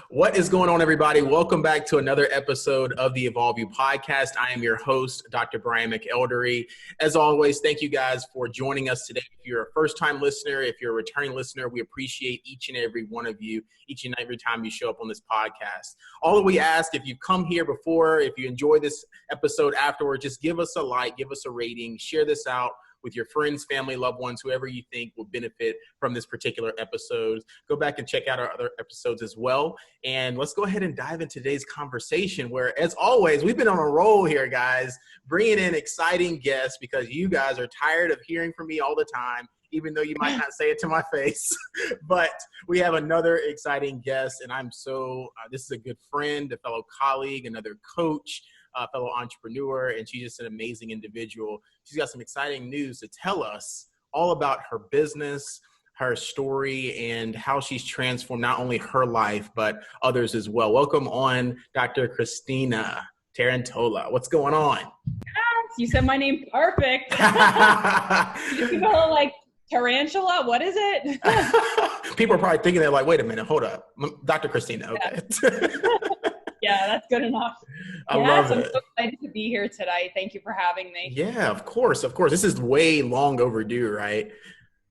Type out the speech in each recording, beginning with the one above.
What is going on, everybody? Welcome back to another episode of the Evolve You podcast. I am your host, Dr. Bryan McElderry. As always, thank you guys for joining us today. If you're a first-time listener, if you're a returning listener, we appreciate each and every one of you, each and every time you show up on this podcast. All that we ask, if you've come here before, if you enjoy this episode afterward, just give us a like, give us a rating, share this out with your friends, family, loved ones, whoever you think will benefit from this particular episode. Go back and check out our other episodes as well. And let's go ahead and dive into today's conversation where, as always, we've been on a roll here, guys, bringing in exciting guests because you guys are tired of hearing from me all the time, even though you might not say it to my face. But we have another exciting guest, and I'm this is a good friend, a fellow colleague, another coach, a fellow entrepreneur, and she's just an amazing individual. She's got some exciting news to tell us all about her business, her story, and how she's transformed not only her life, but others as well. Welcome on, Dr. Christina Tarantola. What's going on? Yes, you said my name perfect. People are like, Tarantula, what is it? People are probably thinking, they're like, wait a minute, hold up. Dr. Christina, okay. Yeah, that's good enough. I love it. I'm so excited to be here today. Thank you for having me. Yeah, of course. This is way long overdue, right?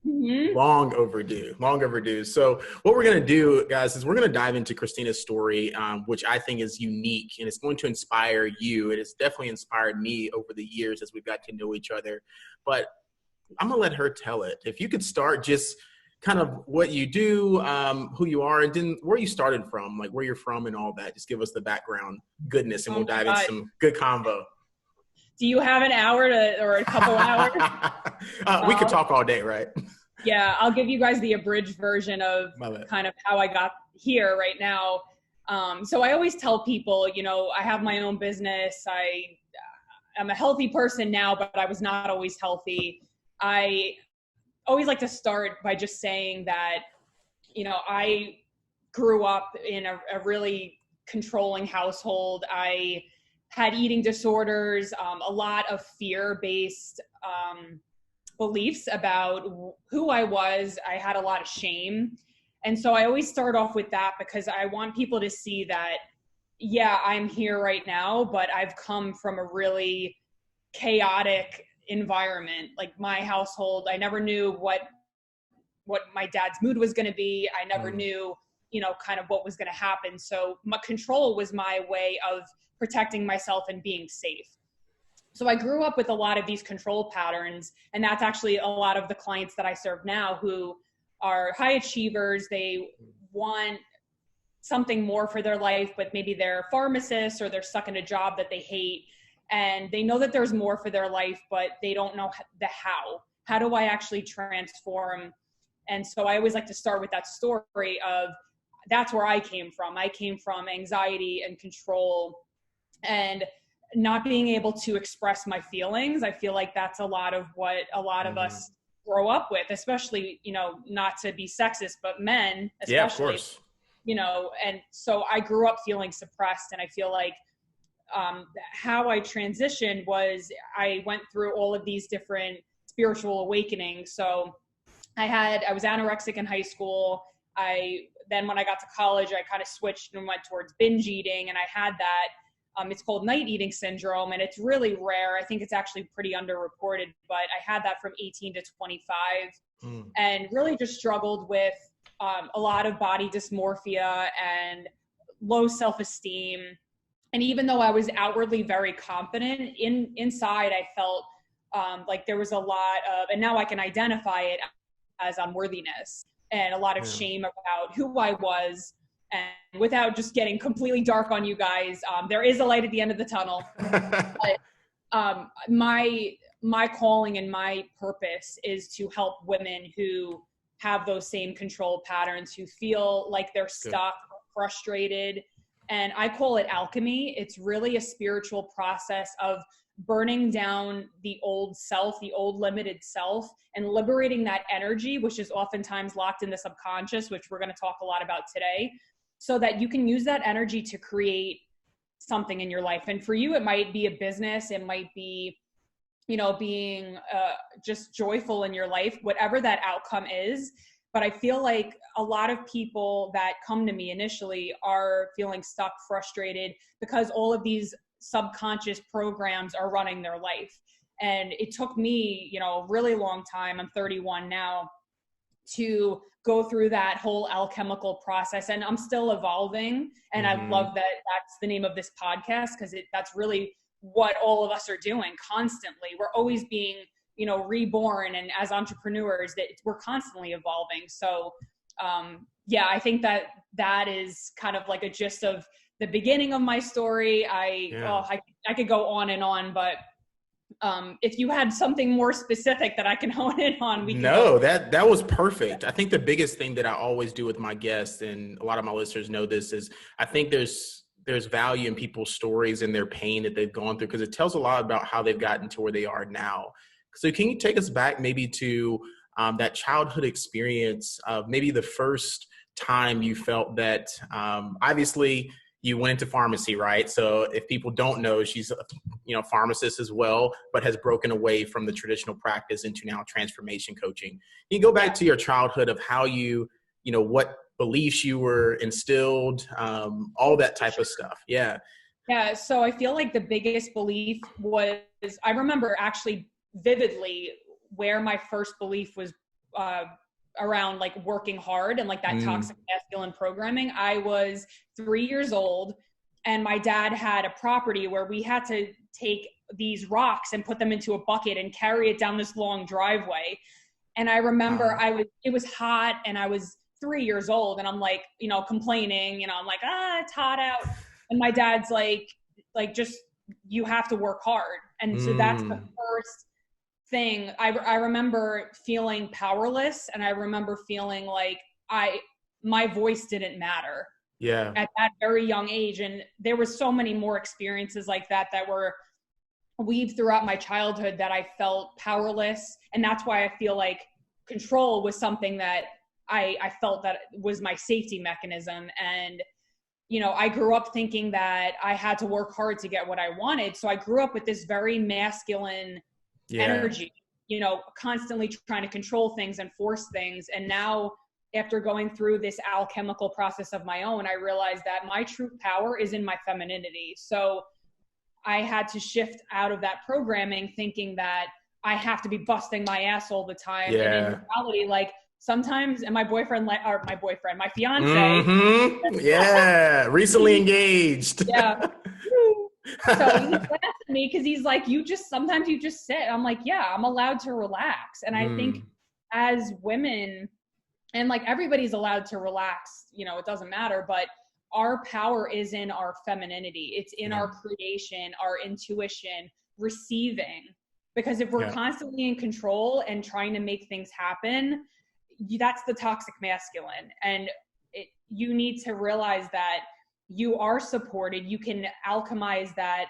Mm-hmm. Long overdue. So what we're going to do, guys, is we're going to dive into Christina's story, which I think is unique, and it's going to inspire you. It has definitely inspired me over the years as we've got to know each other. But I'm going to let her tell it. If you could start just kind of what you do, who you are, and then where you started from, like where you're from and all that. Just give us the background goodness, and we'll dive into some good convo. Do you have an hour or a couple hours? We could talk all day, right? Yeah, I'll give you guys the abridged version of kind of how I got here right now. So I always tell people, I have my own business. I'm a healthy person now, but I was not always healthy. I always like to start by just saying that, I grew up in a really controlling household. I had eating disorders, a lot of fear-based beliefs about who I was. I had a lot of shame. And so I always start off with that because I want people to see that, yeah, I'm here right now, but I've come from a really chaotic environment. Like my household, I never knew what my dad's mood was going to be. I never knew, kind of what was going to happen. So my control was my way of protecting myself and being safe. So I grew up with a lot of these control patterns, and that's actually a lot of the clients that I serve now who are high achievers. They want something more for their life, but maybe they're pharmacists or they're stuck in a job that they hate. And they know that there's more for their life, but they don't know the how. How do I actually transform? And so I always like to start with that story of that's where I came from. I came from anxiety and control and not being able to express my feelings. I feel like that's a lot of what a lot of us grow up with, especially, not to be sexist, but men, especially, yeah, of course. And so I grew up feeling suppressed, and I feel like how I transitioned was I went through all of these different spiritual awakenings. So I was anorexic in high school. Then when I got to college, I kind of switched and went towards binge eating, and I had that. It's called night eating syndrome, and it's really rare. I think it's actually pretty underreported, but I had that from 18 to 25 and really just struggled with a lot of body dysmorphia and low self-esteem. And even though I was outwardly very confident, inside I felt like there was a lot of, and now I can identify it as unworthiness and a lot of shame about who I was. And without just getting completely dark on you guys, there is a light at the end of the tunnel. But my calling and my purpose is to help women who have those same control patterns, who feel like they're stuck, frustrated. And I call it alchemy. It's really a spiritual process of burning down the old self, the old limited self, and liberating that energy, which is oftentimes locked in the subconscious, which we're going to talk a lot about today, so that you can use that energy to create something in your life. And for you, it might be a business. It might be, being just joyful in your life, whatever that outcome is. But I feel like a lot of people that come to me initially are feeling stuck, frustrated, because all of these subconscious programs are running their life. And it took me, a really long time, I'm 31 now, to go through that whole alchemical process. And I'm still evolving. And I love that that's the name of this podcast, because that's really what all of us are doing constantly. We're always being, reborn. And as entrepreneurs, that we're constantly evolving. So I think that is kind of like a gist of the beginning of my story. I could go on and on, but if you had something more specific that I can hone in on, that was perfect. I think the biggest thing that I always do with my guests, and a lot of my listeners know this, is I think there's value in people's stories and their pain that they've gone through, because it tells a lot about how they've gotten to where they are now. So can you take us back maybe to that childhood experience of maybe the first time you felt that, obviously you went into pharmacy, right? So if people don't know, she's a pharmacist as well, but has broken away from the traditional practice into now transformation coaching. Can you go back to your childhood of how what beliefs you were instilled, all that type of stuff? Yeah. Yeah. So I feel like the biggest belief was, I remember actually vividly where my first belief was around like working hard and like that toxic masculine programming. I was 3 years old, and my dad had a property where we had to take these rocks and put them into a bucket and carry it down this long driveway. And I remember it was hot, and I was 3 years old, and I'm like, complaining, I'm like, it's hot out. And my dad's like, just, you have to work hard. And so that's the first thing. I remember feeling powerless, and I remember feeling like my voice didn't matter. Yeah. At that very young age. And there was so many more experiences like that were weaved throughout my childhood, that I felt powerless. And that's why I feel like control was something that I felt that was my safety mechanism. And, I grew up thinking that I had to work hard to get what I wanted. So I grew up with this very masculine energy, constantly trying to control things and force things. And now, after going through this alchemical process of my own, I realized that my true power is in my femininity. So I had to shift out of that programming, thinking that I have to be busting my ass all the time. Yeah. And in reality, like sometimes, and my fiance. Yeah. Recently engaged. Yeah. So he laughed at me because he's like, sometimes you just sit. I'm like, yeah, I'm allowed to relax. And I think as women, and like everybody's allowed to relax, it doesn't matter, but our power is in our femininity. It's in our creation, our intuition, receiving. Because if we're constantly in control and trying to make things happen, that's the toxic masculine. And you need to realize that you are supported. You can alchemize that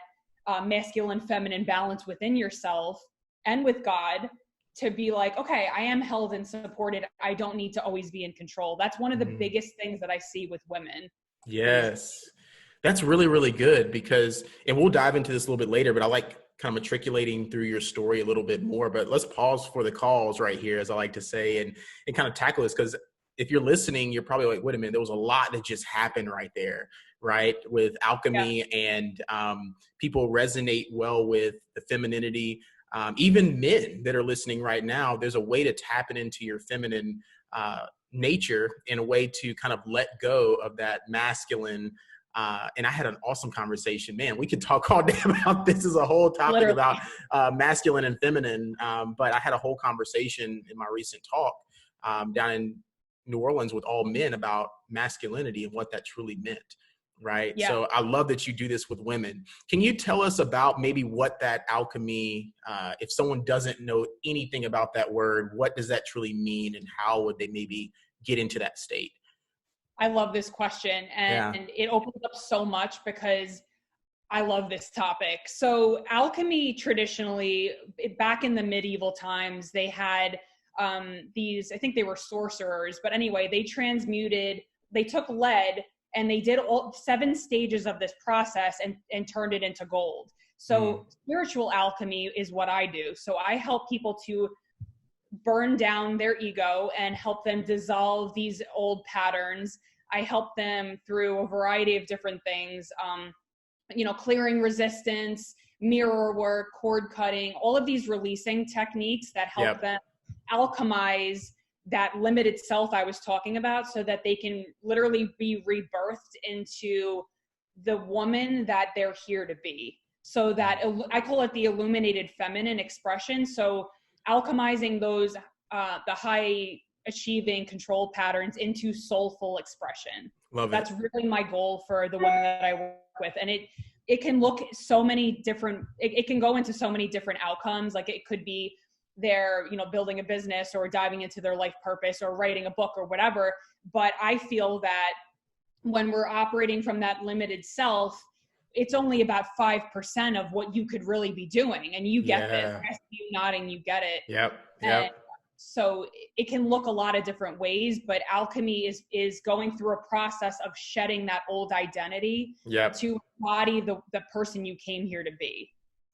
masculine, feminine balance within yourself and with God, to be like, okay, I am held and supported. I don't need to always be in control. That's one of the biggest things that I see with women. Yes. That's really, really good, because, and we'll dive into this a little bit later, but I like kind of matriculating through your story a little bit more, but let's pause for the calls right here, as I like to say, and kind of tackle this. Because if you're listening, you're probably like, wait a minute, there was a lot that just happened right there, right? With alchemy, and people resonate well with the femininity. Even men that are listening right now, there's a way to tap it into your feminine nature in a way to kind of let go of that masculine. And I had an awesome conversation. Man, we could talk all day about this as a whole topic about masculine and feminine. But I had a whole conversation in my recent talk down in New Orleans with all men about masculinity and what that truly meant. Right. Yeah. So I love that you do this with women. Can you tell us about maybe what that alchemy, if someone doesn't know anything about that word, what does that truly mean, and how would they maybe get into that state? I love this question, and it opens up so much, because I love this topic. So alchemy, traditionally, back in the medieval times, they had these, I think they were sorcerers, but anyway, they took lead, and they did all 7 stages of this process and turned it into gold. So spiritual alchemy is what I do. So I help people to burn down their ego and help them dissolve these old patterns. I help them through a variety of different things, clearing resistance, mirror work, cord cutting, all of these releasing techniques that help them alchemize that limited self I was talking about, so that they can literally be rebirthed into the woman that they're here to be. So that I call it the illuminated feminine expression. So alchemizing those, the high achieving control patterns into soulful expression. Love it. That's really my goal for the women that I work with. And it can look so many different, it can go into so many different outcomes. Like it could be they're, building a business or diving into their life purpose or writing a book or whatever. But I feel that when we're operating from that limited self, it's only about 5% of what you could really be doing. And you get this. I see you nodding, you get it. Yep. And so it can look a lot of different ways, but alchemy is going through a process of shedding that old identity to embody the person you came here to be.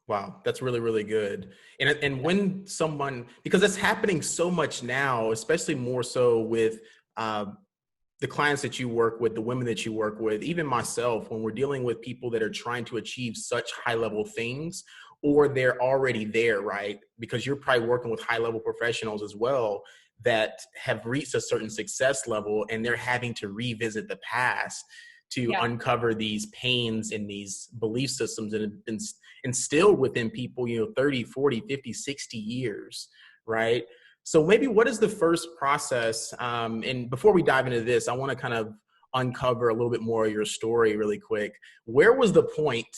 Wow, that's really, really good. And when someone, because it's happening so much now, especially more so with the clients that you work with, the women that you work with, even myself, when we're dealing with people that are trying to achieve such high level things, or they're already there, right? Because you're probably working with high level professionals as well that have reached a certain success level, and they're having to revisit the past to uncover these pains and these belief systems that have been instilled within people, 30, 40, 50, 60 years, right? So maybe what is the first process? And before we dive into this, I want to kind of uncover a little bit more of your story really quick. Where was the point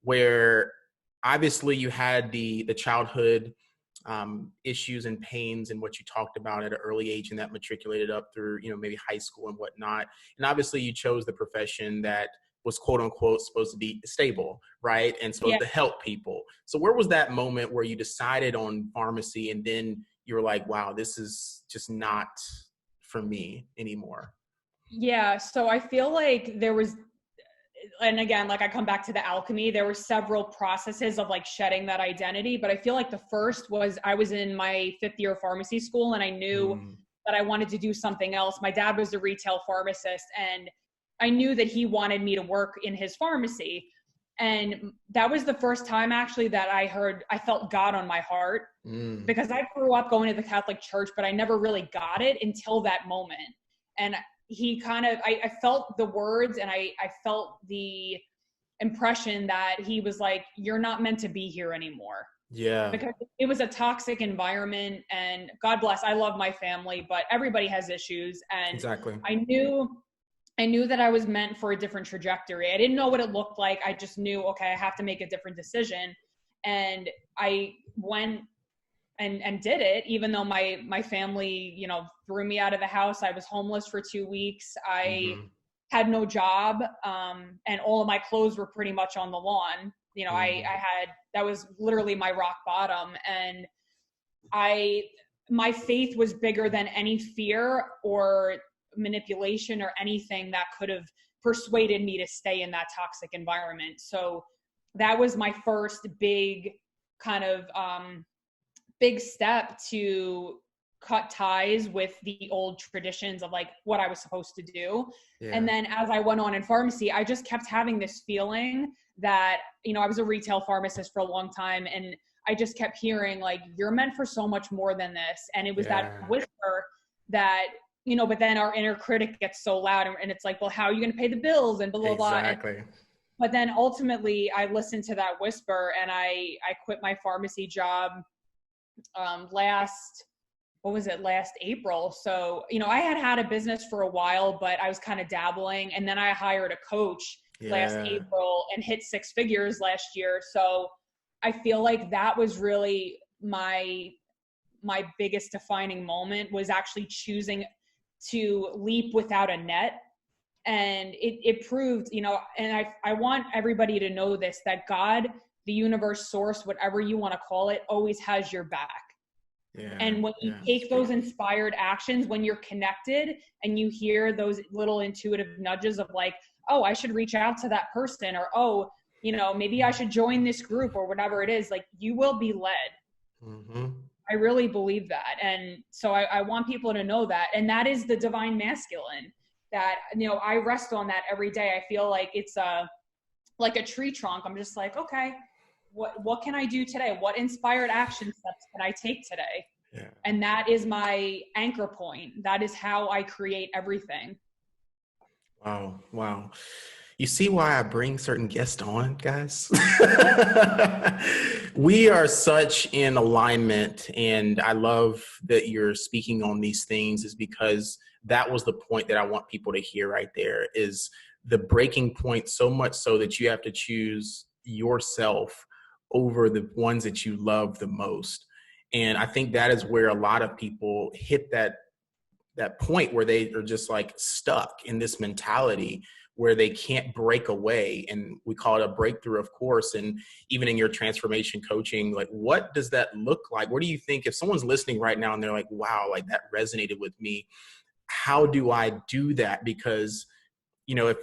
where obviously you had the childhood issues and pains and what you talked about at an early age, and that matriculated up through, maybe high school and whatnot. And obviously you chose the profession that was quote unquote supposed to be stable, right? And supposed to help people. So where was that moment where you decided on pharmacy and then you were like, wow, this is just not for me anymore? Yeah. So I feel like there was, and again, like I come back to the alchemy, there were several processes of like shedding that identity. But I feel like the first was I was in my 5th year of pharmacy school and I knew that I wanted to do something else. My dad was a retail pharmacist and I knew that he wanted me to work in his pharmacy. And that was the first time actually that I felt God on my heart, because I grew up going to the Catholic Church, but I never really got it until that moment. And he I felt the words and I felt the impression that he was like, you're not meant to be here anymore. Yeah. Because it was a toxic environment, and God bless, I love my family, but everybody has issues. And exactly. I knew that I was meant for a different trajectory. I didn't know what it looked like. I just knew, okay, I have to make a different decision. And I went and did it, even though my family, threw me out of the house. I was homeless for 2 weeks. I had no job. And all of my clothes were pretty much on the lawn. That was literally my rock bottom. And my faith was bigger than any fear or manipulation or anything that could have persuaded me to stay in that toxic environment. So that was my first big kind of big step to cut ties with the old traditions of like what I was supposed to do. Yeah. And then as I went on in pharmacy, I just kept having this feeling that, I was a retail pharmacist for a long time, and I just kept hearing like, you're meant for so much more than this. And it was that whisper that, but then our inner critic gets so loud and it's like, well, how are you going to pay the bills and blah, blah, blah. Exactly. But then ultimately I listened to that whisper and I quit my pharmacy job last April. So, I had a business for a while, but I was kind of dabbling. And then I hired a coach last April and hit 6 figures last year. So I feel like that was really my biggest defining moment, was actually choosing to leap without a net. And it proved, and I want everybody to know this, that God, the universe, source, whatever you want to call it, always has your back. Yeah, and when you take those inspired actions, when you're connected and you hear those little intuitive nudges of like, oh, I should reach out to that person, or, oh, maybe I should join this group or whatever it is, like you will be led. I really believe that. And so I want people to know that. And that is the divine masculine that, you know, I rest on that every day. I feel like it's like a tree trunk. I'm just like, okay, what can I do today? What inspired action steps can I take today? Yeah. And that is my anchor point. That is how I create everything. Wow. Wow. You see why I bring certain guests on, guys? We are such in alignment, and I love that you're speaking on these things, is because that was the point that I want people to hear right there, is the breaking point, so much so that you have to choose yourself over the ones that you love the most. And I think that is where a lot of people hit that point where they are just like stuck in this mentality where they can't break away. And we call it a breakthrough, of course. And even in your transformation coaching, like, what does that look like? What do you think if someone's listening right now and they're like, wow, like that resonated with me? How do I do that? Because, you know, if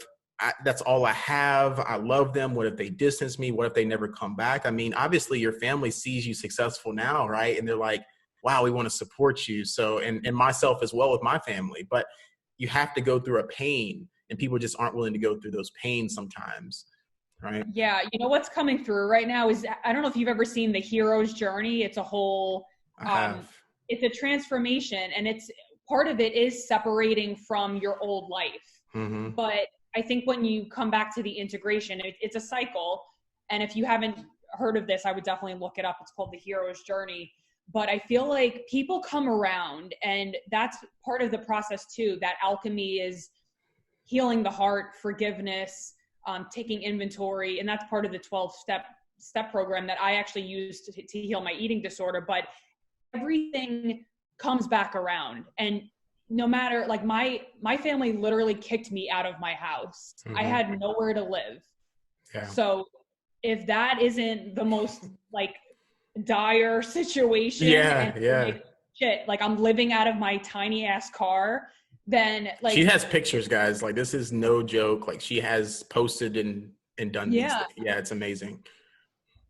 that's all I have, I love them. What if they distance me? What if they never come back? I mean, obviously your family sees you successful now, right? And they're like, wow, we want to support you. So, and myself as well with my family, but you have to go through a pain, and people just aren't willing to go through those pains sometimes, right? Yeah. You know, what's coming through right now is, I don't know if you've ever seen The Hero's Journey. It's a whole, it's a transformation, and it's part of it is separating from your old life. Mm-hmm. But I think when you come back to the integration, it's a cycle. And if you haven't heard of this, I would definitely look it up. It's called The Hero's Journey. But I feel like people come around, and that's part of the process too. That alchemy is healing the heart, forgiveness, taking inventory. And that's part of the 12-step program that I actually used to heal my eating disorder. But everything comes back around. And no matter, like, my family literally kicked me out of my house. Mm-hmm. I had nowhere to live. Yeah. So if that isn't the most like dire situation, yeah. Shit, like I'm living out of my tiny ass car, then like she has pictures, guys. Like, this is no joke. Like, she has posted and done these things. Yeah, it's amazing.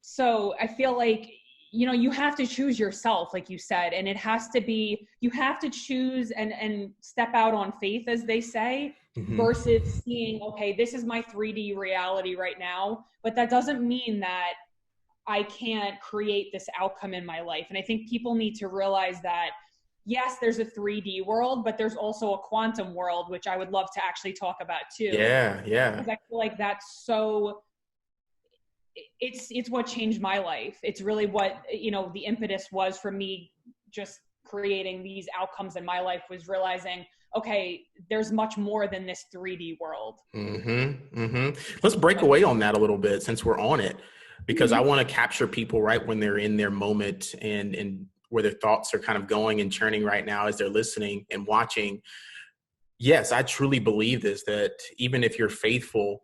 So I feel like, you know, you have to choose yourself, like you said, and it has to be, you have to choose and step out on faith, as they say, mm-hmm. versus seeing, okay, this is my 3D reality right now, but that doesn't mean that I can't create this outcome in my life. And I think people need to realize that, yes, there's a 3D world, but there's also a quantum world, which I would love to actually talk about too. Yeah. Because I feel like that's so, it's what changed my life. It's really what, you know, the impetus was for me just creating these outcomes in my life, was realizing, okay, there's much more than this 3D world. Mm-hmm. Mm-hmm. Let's break away on that a little bit since we're on it, because I want to capture people right when they're in their moment and where their thoughts are kind of going and churning right now as they're listening and watching. Yes, I truly believe this, that even if you're faithful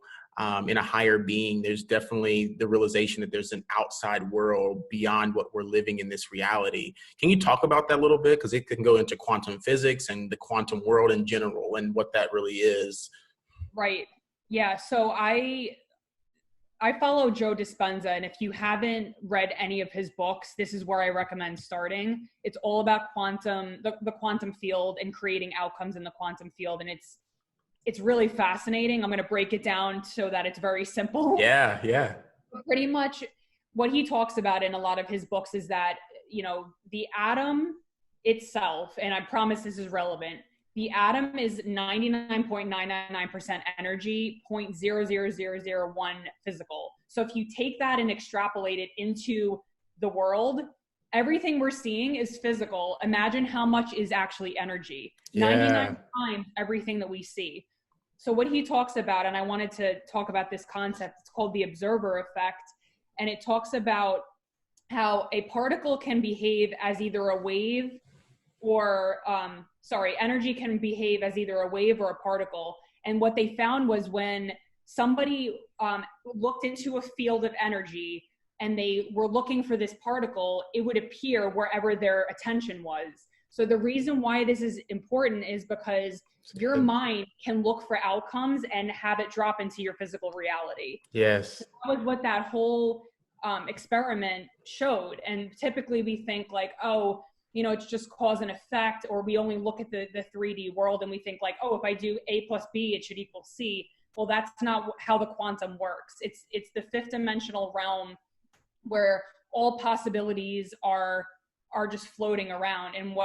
in a higher being, there's definitely the realization that there's an outside world beyond what we're living in this reality. Can you talk about that a little bit? Because it can go into quantum physics and the quantum world in general and what that really is. Right. Yeah. So I follow Joe Dispenza, and if you haven't read any of his books, this is where I recommend starting. It's all about quantum, the quantum field, and creating outcomes in the quantum field. And it's really fascinating. I'm going to break it down so that it's very simple. Yeah. But pretty much what he talks about in a lot of his books is that, you know, the atom itself, and I promise this is relevant, the atom is 99.999% energy, 0.00001 physical. So if you take that and extrapolate it into the world, everything we're seeing is physical. Imagine how much is actually energy. 99 times everything that we see. So what he talks about, and I wanted to talk about this concept, it's called the observer effect. And it talks about how a particle can behave as either a wave or, energy can behave as either a wave or a particle. And what they found was when somebody looked into a field of energy and they were looking for this particle, it would appear wherever their attention was. So the reason why this is important is because your mind can look for outcomes and have it drop into your physical reality. Yes. So that was what that whole experiment showed. And typically we think like, oh, you know, it's just cause and effect, or we only look at the 3D world and we think like, oh, if I do A plus B, it should equal C. Well, that's not how the quantum works. It's the fifth dimensional realm where all possibilities are just floating around. And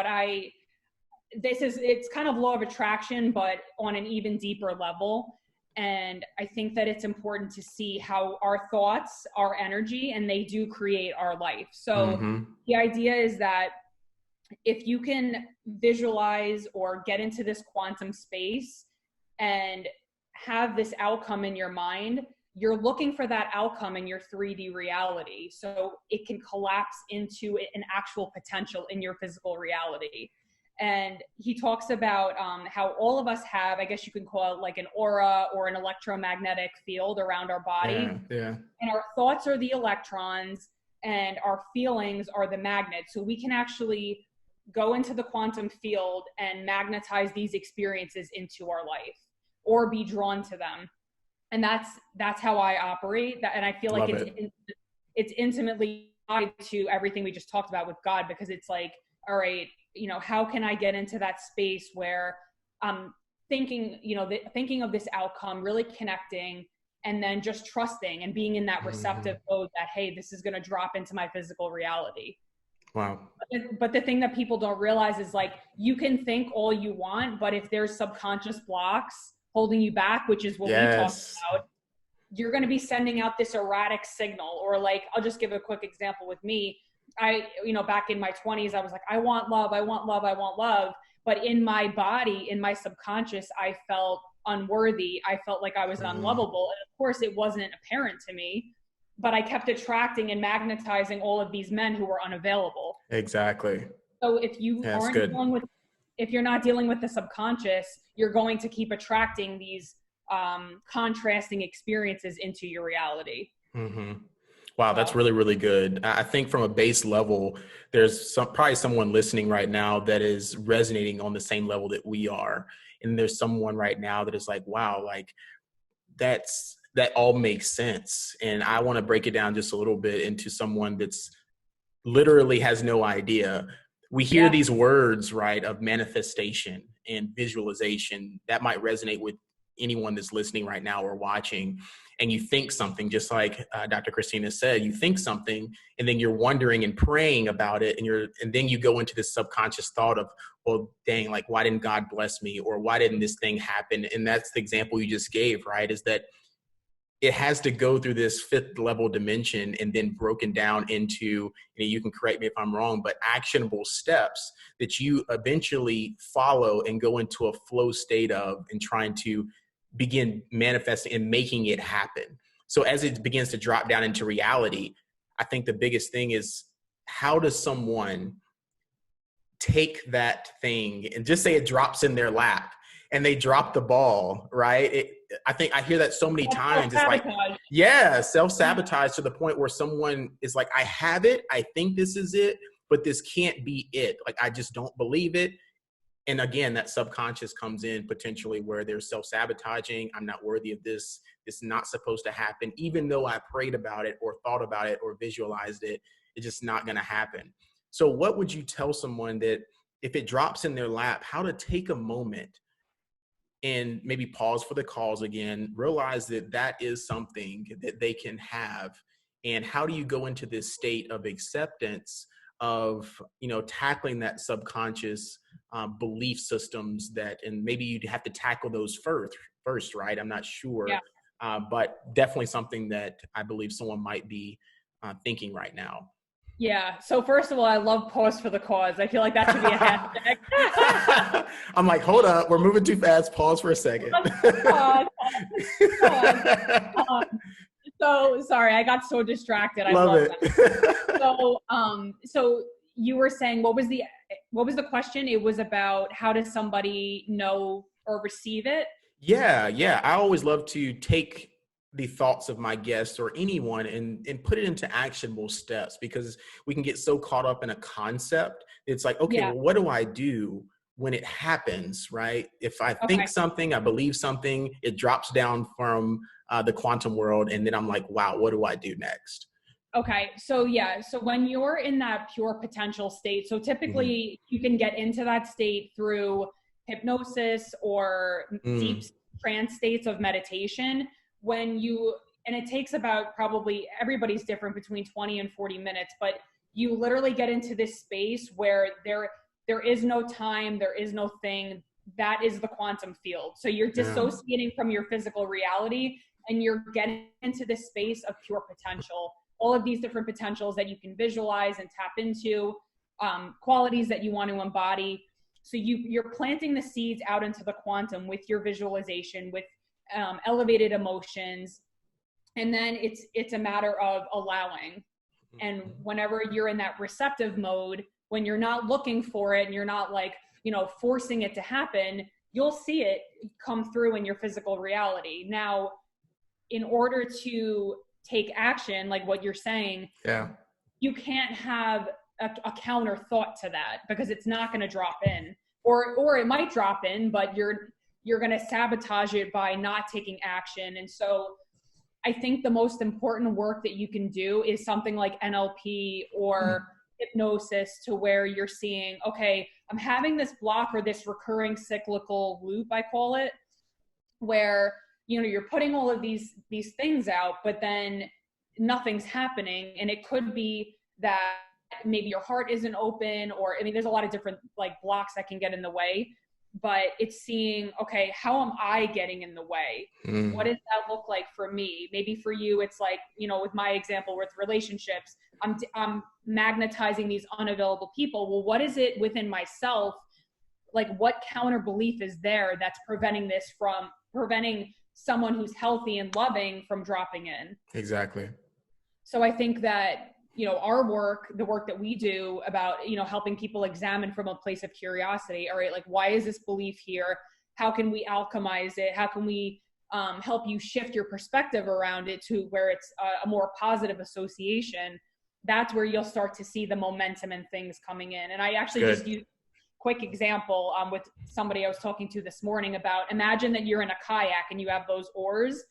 it's kind of law of attraction, but on an even deeper level. And I think that it's important to see how our thoughts are energy, and they do create our life. So the idea is that if you can visualize or get into this quantum space and have this outcome in your mind, you're looking for that outcome in your 3D reality. So it can collapse into an actual potential in your physical reality. And he talks about how all of us have, I guess you can call it like an aura or an electromagnetic field around our body. Yeah. And our thoughts are the electrons and our feelings are the magnets. So we can actually go into the quantum field and magnetize these experiences into our life or be drawn to them. And that's how I operate. And I feel like it's intimately tied to everything we just talked about with God, because it's like, all right, you know, how can I get into that space where I'm thinking, you know, thinking of this outcome, really connecting, and then just trusting and being in that receptive mode that, hey, this is going to drop into my physical reality. Wow. But the thing that people don't realize is like, you can think all you want, but if there's subconscious blocks holding you back, which is what we talked about, you're going to be sending out this erratic signal. Or like, I'll just give a quick example with me. You know, back in my 20s, I was like, I want love, I want love, I want love. But in my body, in my subconscious, I felt unworthy. I felt like I was unlovable. And of course, it wasn't apparent to me, but I kept attracting and magnetizing all of these men who were unavailable. Exactly. So if you if you're not dealing with the subconscious, you're going to keep attracting these contrasting experiences into your reality. Wow, that's really, really good. I think from a base level, there's probably someone listening right now that is resonating on the same level that we are. And there's someone right now that is like, wow, like that all makes sense. And I want to break it down just a little bit into someone that's literally has no idea. We hear these words, right, of manifestation and visualization that might resonate with anyone that's listening right now or watching. And you think something, just like Dr. Christina said, you think something, and then you're wondering and praying about it, and then you go into this subconscious thought of, well, dang, like, why didn't God bless me, or why didn't this thing happen? And that's the example you just gave, right? Is that it has to go through this fifth level dimension and then broken down into, you know, you can correct me if I'm wrong, but actionable steps that you eventually follow and go into a flow state of, and trying to begin manifesting and making it happen. So as it begins to drop down into reality, I think the biggest thing is, how does someone take that thing and just say it drops in their lap and they drop the ball, right? I think I hear that so many times. It's like, self-sabotage to the point where someone is like, I have it, I think this is it, but this can't be it. Like, I just don't believe it. And again, that subconscious comes in potentially where they're self-sabotaging. I'm not worthy of this. It's not supposed to happen. Even though I prayed about it or thought about it or visualized it, it's just not going to happen. So what would you tell someone that if it drops in their lap, how to take a moment and maybe pause for the cause again, realize that that is something that they can have? And how do you go into this state of acceptance of, you know, tackling that subconscious belief systems and maybe you'd have to tackle those first, right? I'm not sure, but definitely something that I believe someone might be thinking right now. Yeah. So first of all, I love pause for the cause. I feel like that should be a hashtag. I'm like, hold up, we're moving too fast. Pause for a second. Pause. So sorry, I got so distracted. I love it. That. So you were saying, what was the question? It was about how does somebody know or receive it? Yeah. I always love to take the thoughts of my guests or anyone and put it into actionable steps, because we can get so caught up in a concept. It's like, okay, well, what do I do when it happens, right? If I think something, I believe something, it drops down from the quantum world. And then I'm like, wow, what do I do next? Okay. So yeah. So when you're in that pure potential state, so typically you can get into that state through hypnosis or deep trance states of meditation. And it takes about, probably everybody's different, between 20 and 40 minutes, but you literally get into this space where there is no time, there is no thing. That is the quantum field. So you're dissociating from your physical reality and you're getting into this space of pure potential. All of these different potentials that you can visualize and tap into, qualities that you want to embody. So you're planting the seeds out into the quantum with your visualization, with elevated emotions. And then it's a matter of allowing. And whenever you're in that receptive mode, when you're not looking for it and you're not like, forcing it to happen, you'll see it come through in your physical reality. Now, in order to take action, like what you're saying, you can't have a counter thought to that, because it's not going to drop in, or it might drop in, but you're going to sabotage it by not taking action. And so I think the most important work that you can do is something like NLP or hypnosis, to where you're seeing, okay, I'm having this block or this recurring cyclical loop, I call it, where you're putting all of these things out, but then nothing's happening. And it could be that maybe your heart isn't open, or, there's a lot of different like blocks that can get in the way, but it's seeing, okay, how am I getting in the way? What does that look like for me? Maybe for you, it's like, with my example with relationships, I'm magnetizing these unavailable people. Well, what is it within myself? Like, what counter belief is there that's preventing someone who's healthy and loving from dropping in? Exactly. So I think that, our work, the work that we do about, helping people examine from a place of curiosity, all right, like, why is this belief here? How can we alchemize it? How can we help you shift your perspective around it to where it's a more positive association? That's where you'll start to see the momentum and things coming in. And I actually just used quick example with somebody I was talking to this morning about, imagine that you're in a kayak and you have those oars.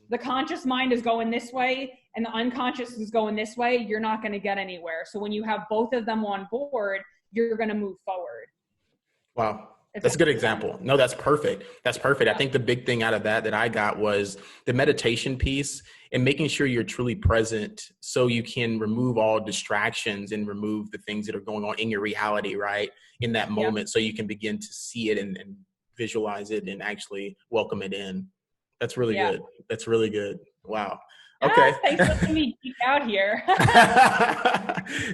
The conscious mind is going this way and the unconscious is going this way. You're not going to get anywhere. So when you have both of them on board, you're going to move forward. Wow. That's a good example. No, that's perfect. That's perfect. I think the big thing out of that I got was the meditation piece and making sure you're truly present, so you can remove all distractions and remove the things that are going on in your reality, right? In that moment, so you can begin to see it and visualize it and actually welcome it in. That's really good. That's really good. Wow. Okay. Thanks for letting me geek out here.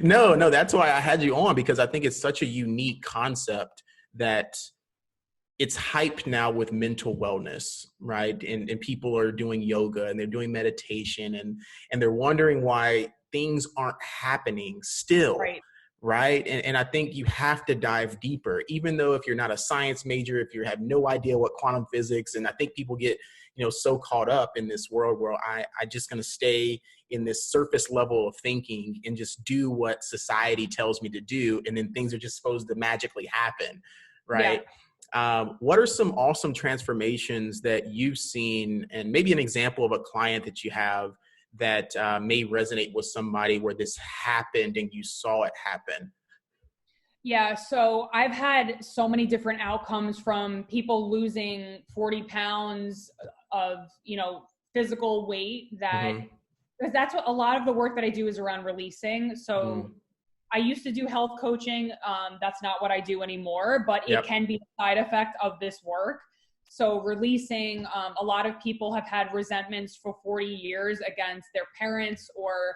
No, that's why I had you on, because I think it's such a unique concept that it's hyped now with mental wellness, right? And people are doing yoga and they're doing meditation and they're wondering why things aren't happening still. Right. And I think you have to dive deeper, even though if you're not a science major, if you have no idea what quantum physics, and I think people get, so caught up in this world where I just going to stay in this surface level of thinking and just do what society tells me to do. And then things are just supposed to magically happen. Right. What are some awesome transformations that you've seen, and maybe an example of a client that you have that may resonate with somebody where this happened and you saw it happen? Yeah. So I've had so many different outcomes, from people losing 40 pounds of, physical weight, that, because that's what a lot of the work that I do is around releasing. So I used to do health coaching. That's not what I do anymore, but it can be a side effect of this work. So releasing, a lot of people have had resentments for 40 years against their parents, or,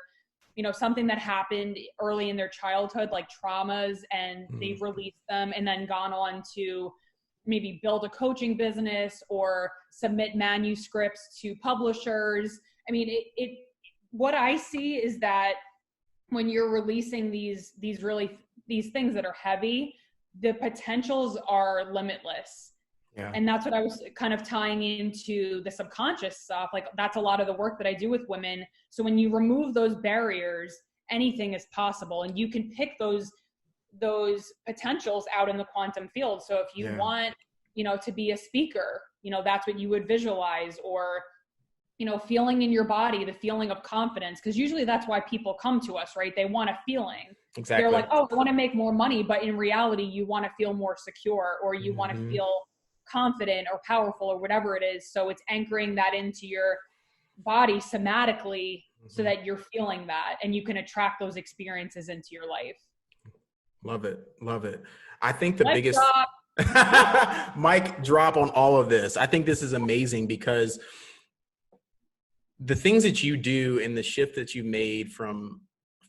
something that happened early in their childhood, like traumas, and they've released them and then gone on to maybe build a coaching business or submit manuscripts to publishers. What I see is that when you're releasing these things that are heavy, the potentials are limitless. Yeah. And that's what I was kind of tying into the subconscious stuff. Like, that's a lot of the work that I do with women. So when you remove those barriers, anything is possible, and you can pick those potentials out in the quantum field. So if you want, to be a speaker, that's what you would visualize, or feeling in your body, the feeling of confidence, because usually that's why people come to us, right? They want a feeling. Exactly. They're like, oh, I want to make more money, but in reality, you want to feel more secure, or you want to feel confident or powerful or whatever it is. So it's anchoring that into your body somatically so that you're feeling that and you can attract those experiences into your life. Love it. Love it. I think the Mic biggest mic drop on all of this. I think this is amazing because the things that you do and the shift that you made from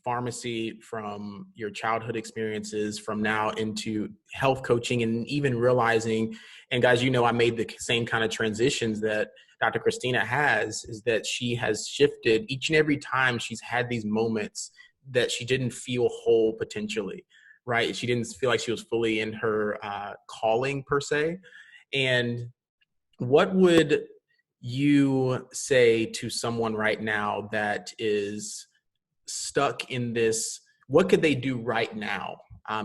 pharmacy, from your childhood experiences, from now into health coaching, and even realizing, and guys, I made the same kind of transitions that Dr. Christina has, is that she has shifted each and every time she's had these moments that she didn't feel whole potentially, right? She didn't feel like she was fully in her calling per se. And what would you say to someone right now that is stuck in this? What could they do right now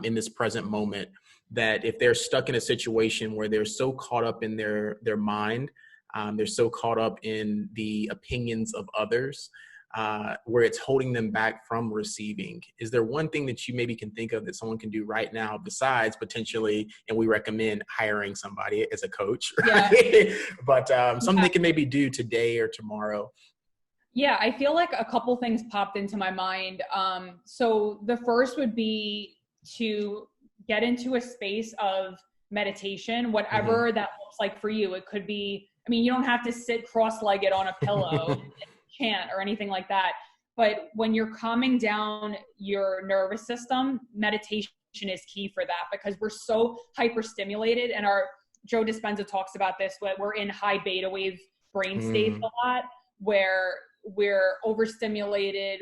in this present moment, that if they're stuck in a situation where they're so caught up in their mind, they're so caught up in the opinions of others, where it's holding them back from receiving? Is there one thing that you maybe can think of that someone can do right now besides potentially, and we recommend hiring somebody as a coach, right? Yeah. But something they can maybe do today or tomorrow? Yeah, I feel like a couple things popped into my mind. So the first would be to get into a space of meditation, whatever that looks like for you. It could be, you don't have to sit cross-legged on a pillow and chant or anything like that. But when you're calming down your nervous system, meditation is key for that, because we're so hyper-stimulated, and Joe Dispenza talks about this, where we're in high beta wave brain states a lot, where we're overstimulated,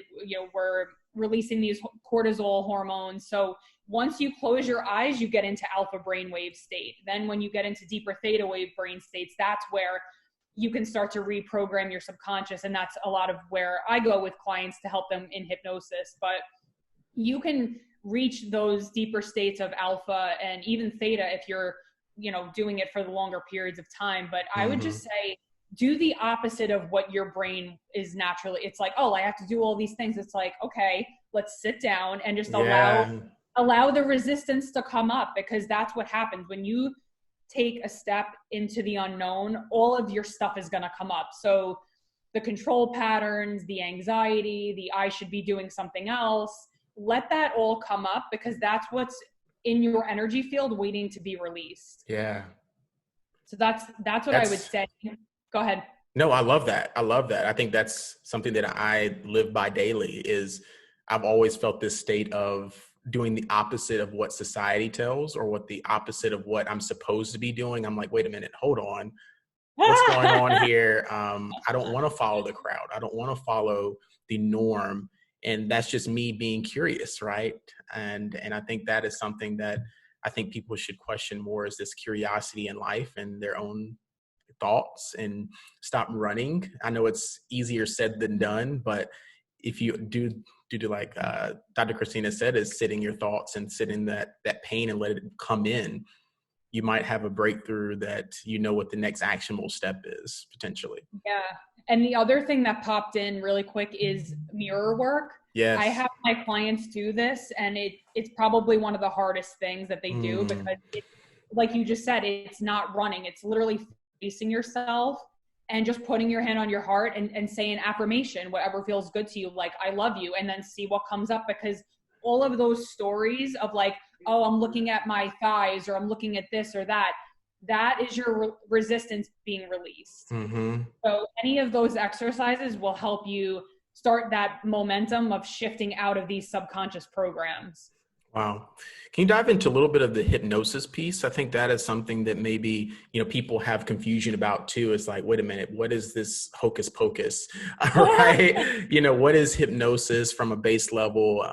we're releasing these cortisol hormones. So once you close your eyes, you get into alpha brainwave state. Then when you get into deeper theta wave brain states, that's where you can start to reprogram your subconscious. And that's a lot of where I go with clients to help them in hypnosis. But you can reach those deeper states of alpha and even theta if you're, doing it for the longer periods of time. But I would just say, do the opposite of what your brain is naturally. It's like, oh, I have to do all these things. It's like, okay, let's sit down and just allow the resistance to come up, because that's what happens when you take a step into the unknown. All of your stuff is going to come up. So the control patterns, the anxiety, the I should be doing something else, let that all come up, because that's what's in your energy field waiting to be released. Yeah. So that's what I would say. Go ahead. No, I love that. I think that's something that I live by daily. Is I've always felt this state of doing the opposite of what society tells, or what the opposite of what I'm supposed to be doing. I'm like, wait a minute, hold on. What's going on here? I don't want to follow the crowd. I don't want to follow the norm. And that's just me being curious, right? And I think that is something that I think people should question more, is this curiosity in life and their own thoughts, and stop running. I know it's easier said than done, but if you do like Dr. Christina said, is sit in your thoughts and sit in that pain and let it come in, you might have a breakthrough that what the next actionable step is potentially. Yeah. And the other thing that popped in really quick is mirror work. Yes. I have my clients do this, and it's probably one of the hardest things that they do, because like you just said, it's not running. It's literally facing yourself and just putting your hand on your heart and saying affirmation, whatever feels good to you, like, I love you, and then see what comes up. Because all of those stories of like, oh, I'm looking at my thighs, or I'm looking at this or that is your resistance being released. So any of those exercises will help you start that momentum of shifting out of these subconscious programs. Wow. Can you dive into a little bit of the hypnosis piece? I think that is something that maybe, people have confusion about too. It's like, wait a minute, what is this hocus pocus? Right? What is hypnosis from a base level?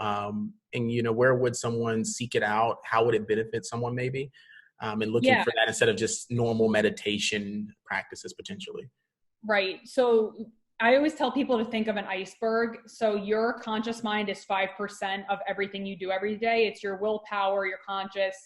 And where would someone seek it out? How would it benefit someone maybe? And looking for that instead of just normal meditation practices potentially. Right. So I always tell people to think of an iceberg. So your conscious mind is 5% of everything you do every day. It's your willpower, your conscious,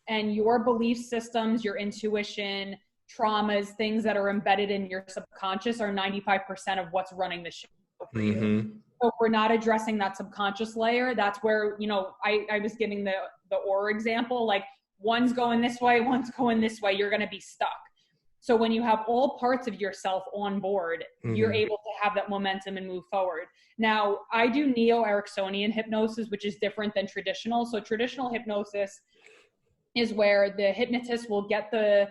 and your belief systems, your intuition, traumas, things that are embedded in your subconscious are 95% of what's running the show for you. So if we're not addressing that subconscious layer, that's where, you know, I was giving the or example, like one's going this way, one's going this way, you're going to be stuck. So when you have all parts of yourself on board, you're able to have that momentum and move forward. Now, I do Neo-Ericksonian hypnosis, which is different than traditional. So traditional hypnosis is where the hypnotist will get the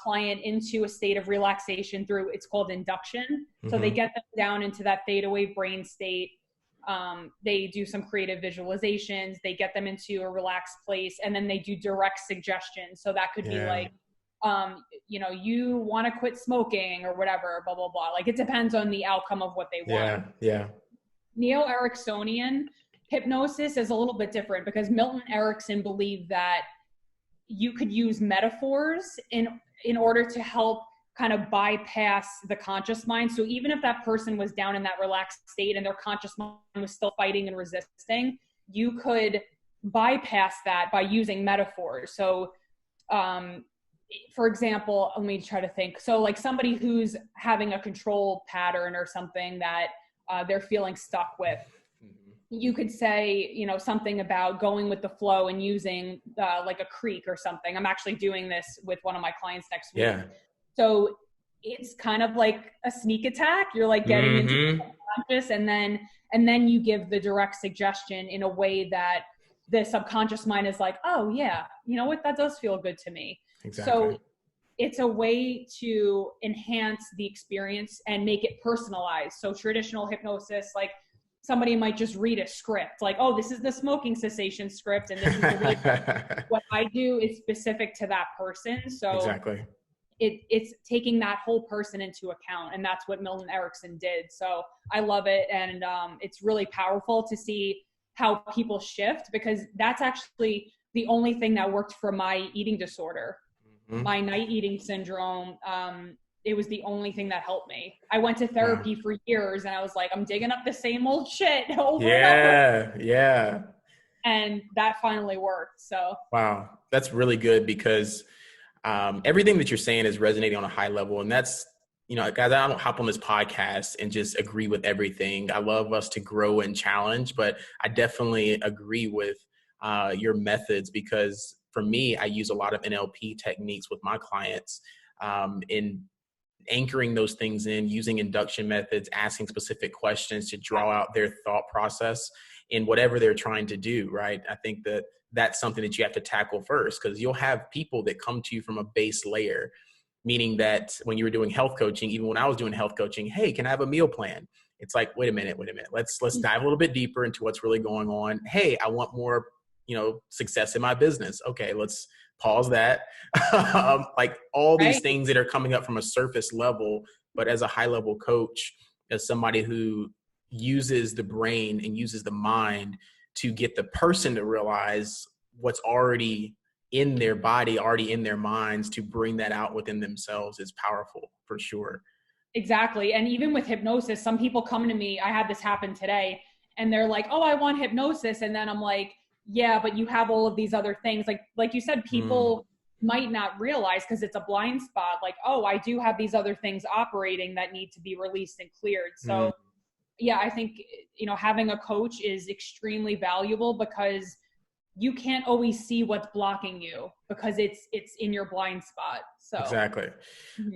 client into a state of relaxation through, it's called induction. So they get them down into that theta wave brain state. They do some creative visualizations. They get them into a relaxed place, and then they do direct suggestion. So that could be like, you know, you want to quit smoking or whatever, blah, blah, blah. Like it depends on the outcome of what they want. Neo-Ericksonian hypnosis is a little bit different because Milton Erickson believed that you could use metaphors in order to help kind of bypass the conscious mind. So even if that person was down in that relaxed state and their conscious mind was still fighting and resisting, you could bypass that by using metaphors. So, for example, let me try to think. So like somebody who's having a control pattern or something that they're feeling stuck with, you could say, you know, something about going with the flow and using like a creek or something. I'm actually doing this with one of my clients next week. So it's kind of like a sneak attack. You're like getting into the subconscious, and then you give the direct suggestion in a way that the subconscious mind is like, oh yeah, you know what, that does feel good to me. Exactly. So it's a way to enhance the experience and make it personalized. So traditional hypnosis, like somebody might just read a script like, oh, this is the smoking cessation script, and this is the what I do is specific to that person. So it's taking that whole person into account, and that's what Milton Erickson did. So I love it, and it's really powerful to see how people shift, because that's actually the only thing that worked for my eating disorder, my night eating syndrome. It was the only thing that helped me. I went to therapy for years, and I was like, I'm digging up the same old shit over and over. And that finally worked. So wow, that's really good, because everything that you're saying is resonating on a high level. And that's, you know, guys, I don't hop on this podcast and just agree with everything. I love us to grow and challenge, but I definitely agree with your methods, because for me, I use a lot of NLP techniques with my clients in anchoring those things in, using induction methods, asking specific questions to draw out their thought process in whatever they're trying to do, right? I think that that's something that you have to tackle first, because you'll have people that come to you from a base layer, meaning that when you were doing health coaching, even when I was doing health coaching, hey, can I have a meal plan? It's like, wait a minute. Let's dive a little bit deeper into what's really going on. Hey, I want more, you know, success in my business. Okay, let's pause that. Like all these things that are coming up from a surface level, but as a high level coach, as somebody who uses the brain and uses the mind to get the person to realize what's already in their body, already in their minds, to bring that out within themselves is powerful for sure. Exactly. And even with hypnosis, some people come to me, I had this happen today, and they're like, oh, I want hypnosis. And then I'm like, yeah, but you have all of these other things. Like you said, people might not realize, because it's a blind spot, like, oh, I do have these other things operating that need to be released and cleared. So yeah, I think, you know, having a coach is extremely valuable, because you can't always see what's blocking you, because it's in your blind spot. So exactly.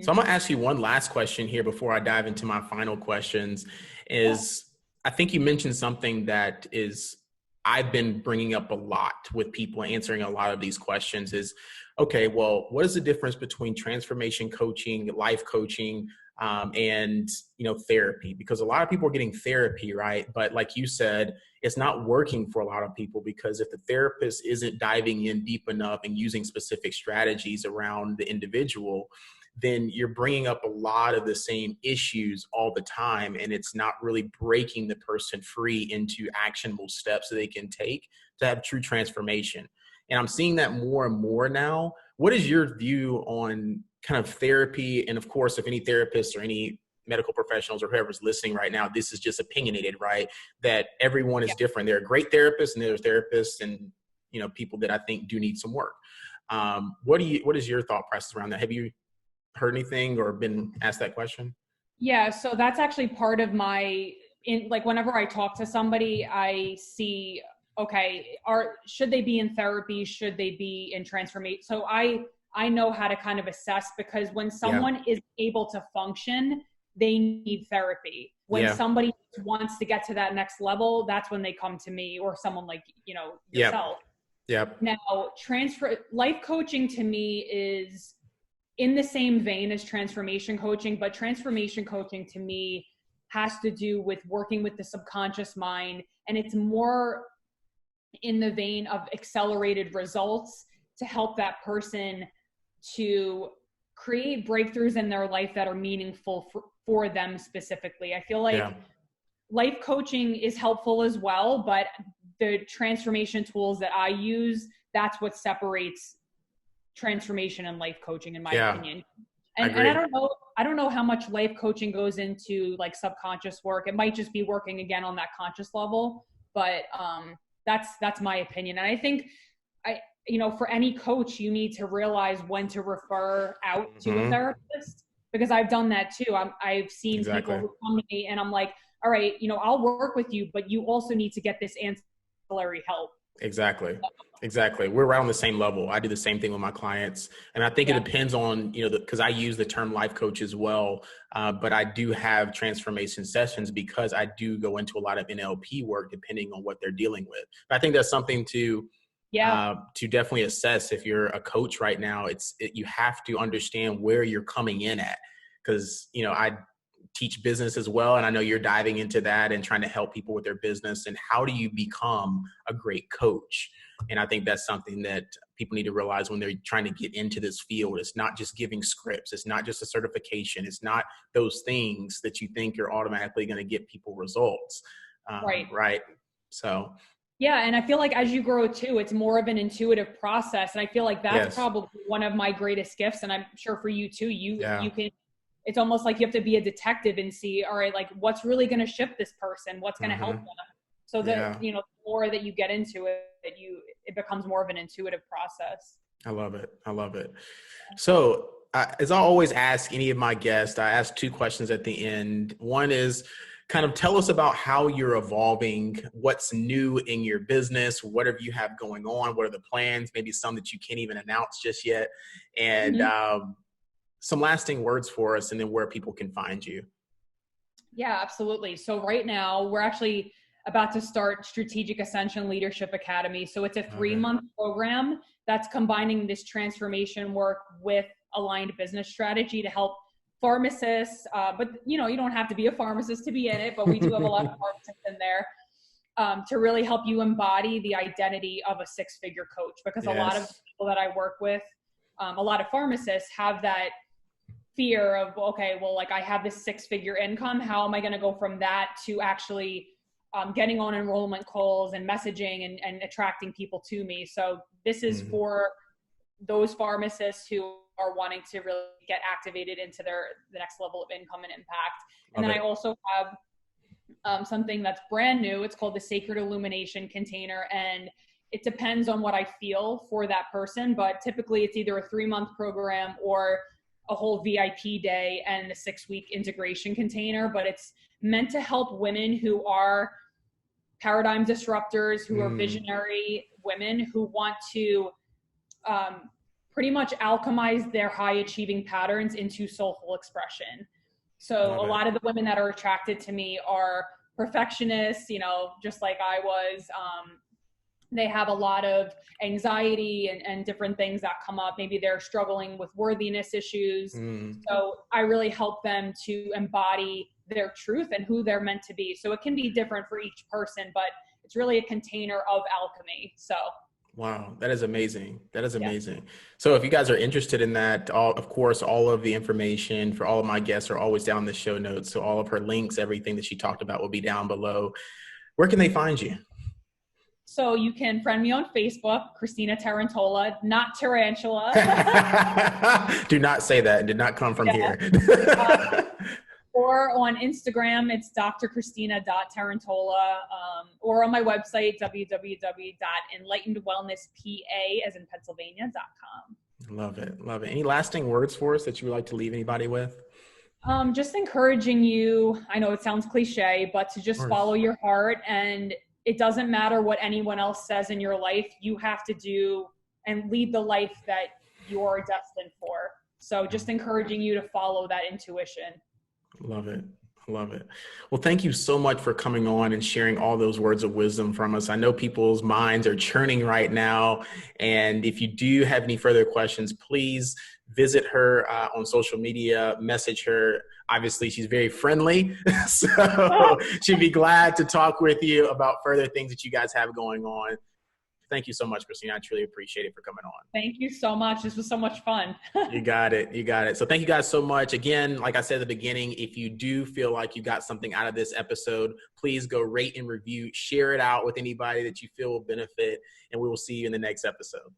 So I'm going to ask you one last question here before I dive into my final questions. I think you mentioned something that is, I've been bringing up a lot with people answering a lot of these questions is, okay, well, what is the difference between transformation coaching, life coaching, and, you know, therapy? Because a lot of people are getting therapy, right? But like you said, it's not working for a lot of people, because if the therapist isn't diving in deep enough and using specific strategies around the individual, then you're bringing up a lot of the same issues all the time. And it's not really breaking the person free into actionable steps that they can take to have true transformation. And I'm seeing that more and more now. What is your view on kind of therapy? And of course, if any therapists or any medical professionals or whoever's listening right now, this is just opinionated, right? That everyone is different. There are great therapists, and there's therapists and, you know, people that I think do need some work. What is your thought process around that? heard anything or been asked that question? Yeah. So that's actually part of like whenever I talk to somebody, I see, okay, should they be in therapy? Should they be in transformation? So I know how to kind of assess, because when someone is able to function, they need therapy. When somebody wants to get to that next level, that's when they come to me, or someone like, yourself. Yep. Now, life coaching to me is in the same vein as transformation coaching, but transformation coaching to me has to do with working with the subconscious mind, and it's more in the vein of accelerated results to help that person to create breakthroughs in their life that are meaningful for them specifically. I feel like life coaching is helpful as well, but the transformation tools that I use, that's what separates transformation and life coaching, in my opinion. And I don't know how much life coaching goes into like subconscious work. It might just be working again on that conscious level, but that's my opinion. And I think for any coach, you need to realize when to refer out to a therapist, because I've done that too. I've seen people who come to me and I'm like, all right, I'll work with you, but you also need to get this ancillary help. Exactly. We're right on the same level. I do the same thing with my clients. And I think it depends on, because I use the term life coach as well. But I do have transformation sessions because I do go into a lot of NLP work depending on what they're dealing with. But I think that's something to definitely assess. If you're a coach right now, you have to understand where you're coming in at, because, I teach business as well. And I know you're diving into that and trying to help people with their business, and how do you become a great coach? And I think that's something that people need to realize when they're trying to get into this field. It's not just giving scripts. It's not just a certification. It's not those things that you think you're automatically going to get people results. Right. So. Yeah. And I feel like as you grow too, it's more of an intuitive process. And I feel like that's probably one of my greatest gifts. And I'm sure for you too, you can, it's almost like you have to be a detective and see, all right, like what's really going to shift this person? What's going to help them? So that, the more that you get into it, it becomes more of an intuitive process. I love it. So as I always ask any of my guests, I ask two questions at the end. One is kind of tell us about how you're evolving, what's new in your business, whatever you have going on, what are the plans, maybe some that you can't even announce just yet. And, some lasting words for us, and then where people can find you. Yeah, absolutely. So right now we're actually about to start Strategic Ascension Leadership Academy. So it's a 3-month program that's combining this transformation work with aligned business strategy to help pharmacists. But you don't have to be a pharmacist to be in it, but we do have a lot of pharmacists in there to really help you embody the identity of a 6-figure coach. Because a lot of people that I work with, a lot of pharmacists have that fear of, okay, well, like I have this 6-figure income. How am I going to go from that to actually getting on enrollment calls and messaging and attracting people to me? So this is for those pharmacists who are wanting to really get activated into the next level of income and impact. And then I also have something that's brand new. It's called the Sacred Illumination Container. And it depends on what I feel for that person. But typically it's either a 3-month program or a whole VIP day and a 6-week integration container. But it's meant to help women who are paradigm disruptors, who are visionary women who want to pretty much alchemize their high achieving patterns into soulful expression. So a lot of the women that are attracted to me are perfectionists, just like I was. They have a lot of anxiety and different things that come up. Maybe they're struggling with worthiness issues. So I really help them to embody their truth and who they're meant to be. So it can be different for each person, but it's really a container of alchemy. So. Wow, that is amazing. So if you guys are interested in that, of course, all of the information for all of my guests are always down in the show notes. So all of her links, everything that she talked about will be down below. Where can they find you? So you can friend me on Facebook, Christina Tarantola, not Tarantula. Do not say that. It did not come from here. Or on Instagram, it's drchristina.tarantola, or on my website, www.enlightenedwellnesspa, as in Pennsylvania.com. Love it. Love it. Any lasting words for us that you would like to leave anybody with? Just encouraging you. I know it sounds cliche, but to just follow your heart, and it doesn't matter what anyone else says in your life. You have to do and lead the life that you're destined for. So just encouraging you to follow that intuition. Love it. Love it. Well, thank you so much for coming on and sharing all those words of wisdom from us. I know people's minds are churning right now. And if you do have any further questions, please visit her on social media, message her. Obviously, she's very friendly. So she'd be glad to talk with you about further things that you guys have going on. Thank you so much, Christina. I truly appreciate it for coming on. Thank you so much. This was so much fun. You got it. You got it. So thank you guys so much. Again, like I said at the beginning, if you do feel like you got something out of this episode, please go rate and review, share it out with anybody that you feel will benefit, and we will see you in the next episode.